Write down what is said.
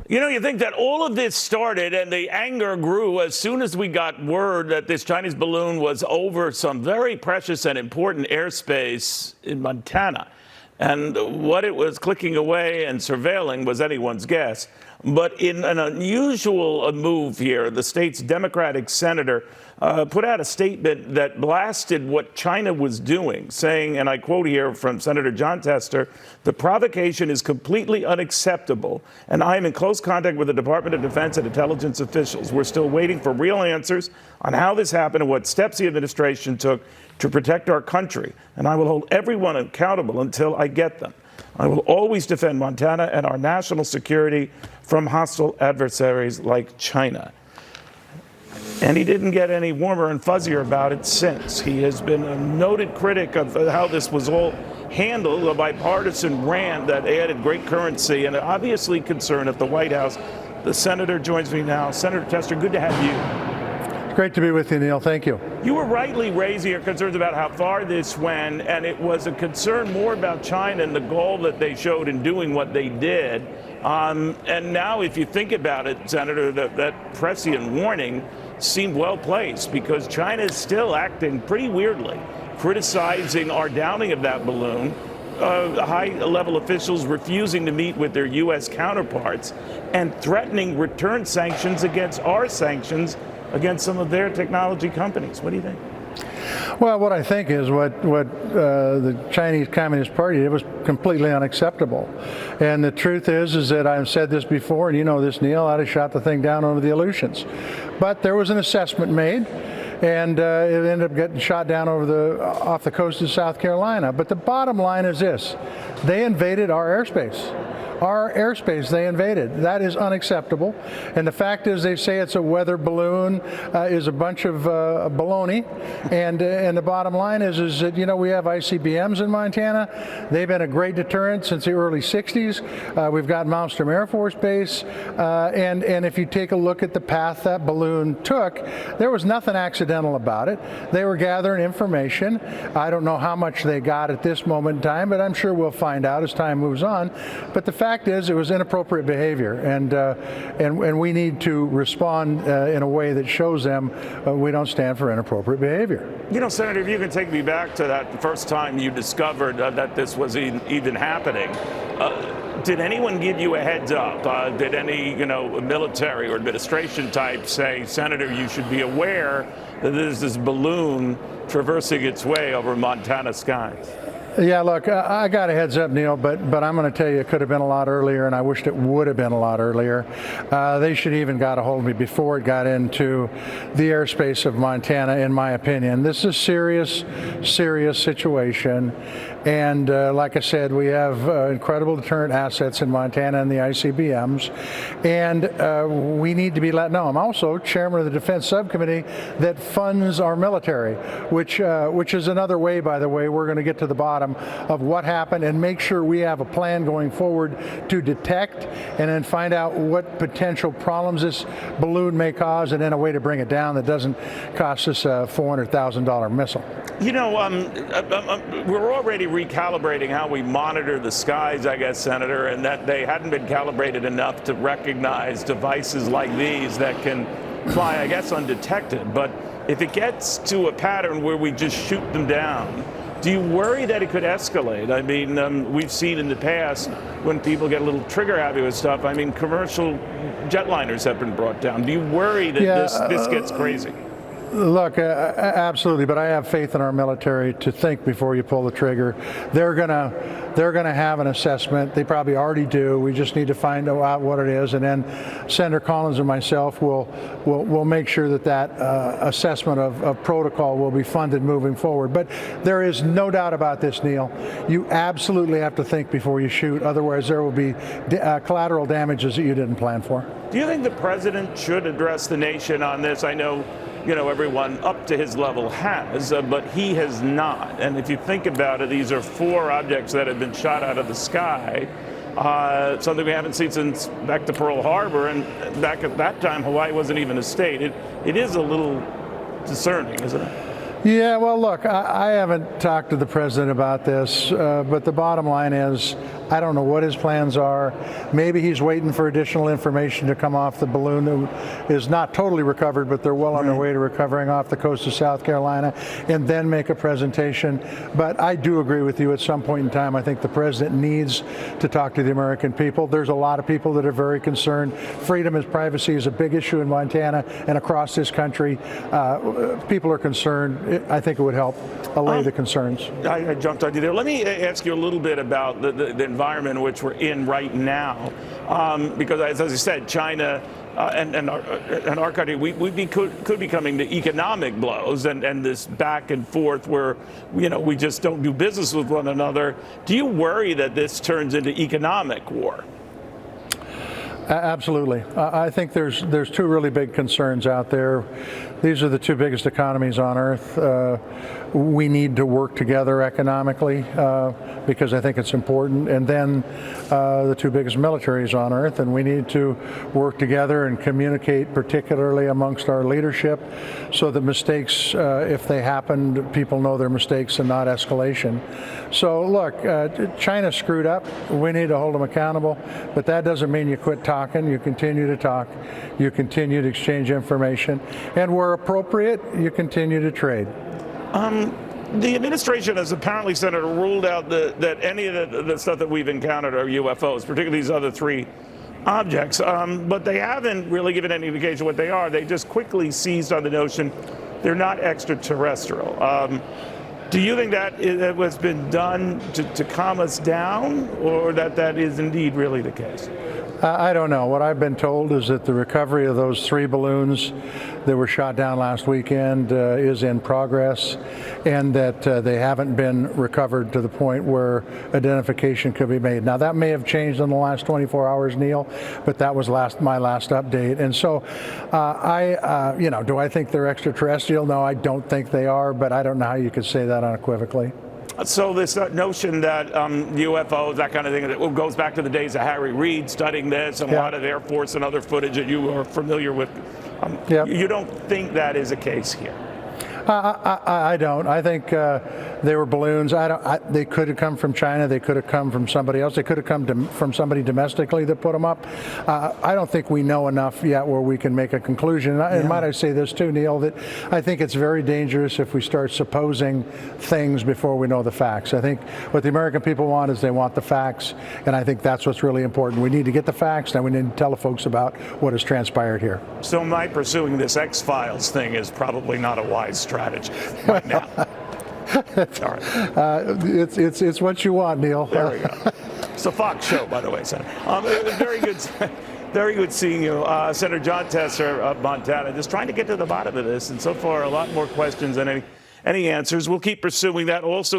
You know, you think that all of this started and the anger grew as soon as we got word that this Chinese balloon was over some very precious and important airspace in Montana. And what it was clicking away and surveilling was anyone's guess. But in an unusual move here, the state's Democratic senator put out a statement that blasted what China was doing, saying, and I quote here from Senator John Tester, "The provocation is completely unacceptable, and I am in close contact with the Department of Defense and intelligence officials. We're still waiting for real answers on how this happened and what steps the administration took to protect our country, and I will hold everyone accountable until I get them. I will always defend Montana and our national security from hostile adversaries like China." And he didn't get any warmer and fuzzier about it since. He has been a noted critic of how this was all handled, a bipartisan rant that added great currency, and obviously concerned at the White House. The senator joins me now. Senator Tester, good to have you. Great to be with you, Neil. Thank you. You were rightly raising your concerns about how far this went, and it was a concern more about China and the gall that they showed in doing what they did. And now, if you think about it, Senator, that prescient warning seemed well placed because China is still acting pretty weirdly, criticizing our downing of that balloon. High-level officials refusing to meet with their U.S. counterparts and threatening return sanctions against our sanctions against some of their technology companies. What do you think? Well, what I think is what the Chinese Communist Party did was completely unacceptable. And the truth is that I've said this before, and you know this, Neil, I'd have shot the thing down over the Aleutians. But there was an assessment made, and it ended up getting shot down off the coast of South Carolina. But the bottom line is this: they invaded our airspace. Our airspace they invaded. That is unacceptable. And the fact is, they say it's a weather balloon is a bunch of baloney. And the bottom line is that, you know, we have ICBMs in Montana. They've been a great deterrent since the early 60s. We've got Malmstrom Air Force Base. And if you take a look at the path that balloon took, there was nothing accidental about it. They were gathering information. I don't know how much they got at this moment in time, but I'm sure we'll find out as time moves on. But the fact is, it was inappropriate behavior, and we need to respond in a way that shows them we don't stand for inappropriate behavior. You know, Senator, if you can take me back to that first time you discovered that this was even happening, did anyone give you a heads up? Did any, military or administration type say, Senator, you should be aware that there's this balloon traversing its way over Montana skies? Yeah, look, I got a heads up, Neil, but I'm going to tell you it could have been a lot earlier, and I wished it would have been a lot earlier. They should even got a hold of me before it got into the airspace of Montana, in my opinion. This is a serious, serious situation. And like I said, we have incredible deterrent assets in Montana and the ICBMs, and we need to be let know. I'm also chairman of the Defense Subcommittee that funds our military, which is another way, by the way, we're going to get to the bottom of what happened and make sure we have a plan going forward to detect and then find out what potential problems this balloon may cause, and then a way to bring it down that doesn't cost us a $400,000 missile. You know, we're already recalibrating how we monitor the skies, I guess, Senator, and that they hadn't been calibrated enough to recognize devices like these that can fly, I guess, undetected. But if it gets to a pattern where we just shoot them down, do you worry that it could escalate? I mean, we've seen in the past when people get a little trigger happy with stuff. I mean, commercial jetliners have been brought down. Do you worry that this gets crazy? Look, absolutely, but I have faith in our military to think before you pull the trigger. They're gonna have an assessment. They probably already do. We just need to find out what it is, and then Senator Collins and myself will make sure that assessment of protocol will be funded moving forward. But there is no doubt about this, Neil. You absolutely have to think before you shoot. Otherwise, there will be collateral damages that you didn't plan for. Do you think the president should address the nation on this? I know, everyone up to his level has, but he has not. And if you think about it, these are 4 objects that have been shot out of the sky, something we haven't seen since back to Pearl Harbor, and back at that time, Hawaii wasn't even a state. It is a little discerning, isn't it? Yeah, well, look, I haven't talked to the president about this, but the bottom line is I don't know what his plans are. Maybe he's waiting for additional information to come off the balloon that is not totally recovered, but they're well on their way to recovering off the coast of South Carolina, and then make a presentation. But I do agree with you, at some point in time, I think the president needs to talk to the American people. There's a lot of people that are very concerned. Freedom of privacy is a big issue in Montana and across this country. People are concerned. I think it would help allay the concerns. I jumped on you there. Let me ask you a little bit about the environment in which we're in right now, because as I said, China and our country, could be coming to economic blows, and this back and forth where we just don't do business with one another. Do you worry that this turns into economic war? Absolutely. I think there's two really big concerns out there. These are the two biggest economies on earth. We need to work together economically because I think it's important. And then the two biggest militaries on earth, and we need to work together and communicate, particularly amongst our leadership, so that mistakes, if they happen, people know their mistakes and not escalation. So look, China screwed up. We need to hold them accountable, but that doesn't mean you quit talking. You continue to talk. You continue to exchange information, and where appropriate, you continue to trade. The administration has apparently, Senator, ruled out that any of the stuff that we've encountered are UFOs, particularly these other three objects. But they haven't really given any indication what they are. They just quickly seized on the notion they're not extraterrestrial. Do you think that has been done to calm us down, or that is indeed really the case? I don't know. What I've been told is that the recovery of those three balloons that were shot down last weekend is in progress, and that they haven't been recovered to the point where identification could be made. Now, that may have changed in the last 24 hours, Neil, but that was my last update. And so do I think they're extraterrestrial? No, I don't think they are, but I don't know how you could say that unequivocally. So this notion that UFOs, that kind of thing, that goes back to the days of Harry Reid studying this, and a lot of Air Force and other footage that you are familiar with. You don't think that is a case here? I don't. I think they were balloons. They could have come from China. They could have come from somebody else. They could have come from somebody domestically that put them up. I don't think we know enough yet where we can make a conclusion. And might I say this too, Neil, that I think it's very dangerous if we start supposing things before we know the facts. I think what the American people want is they want the facts, and I think that's what's really important. We need to get the facts, and we need to tell the folks about what has transpired here. So my pursuing this X-Files thing is probably not a wise strategy right now. All right. It's what you want, Neil. There we go. It's a Fox show, by the way, Senator. Very good. Very good seeing you. Senator John Tesser of Montana, just trying to get to the bottom of this, and so far a lot more questions than any answers. We'll keep pursuing that. Also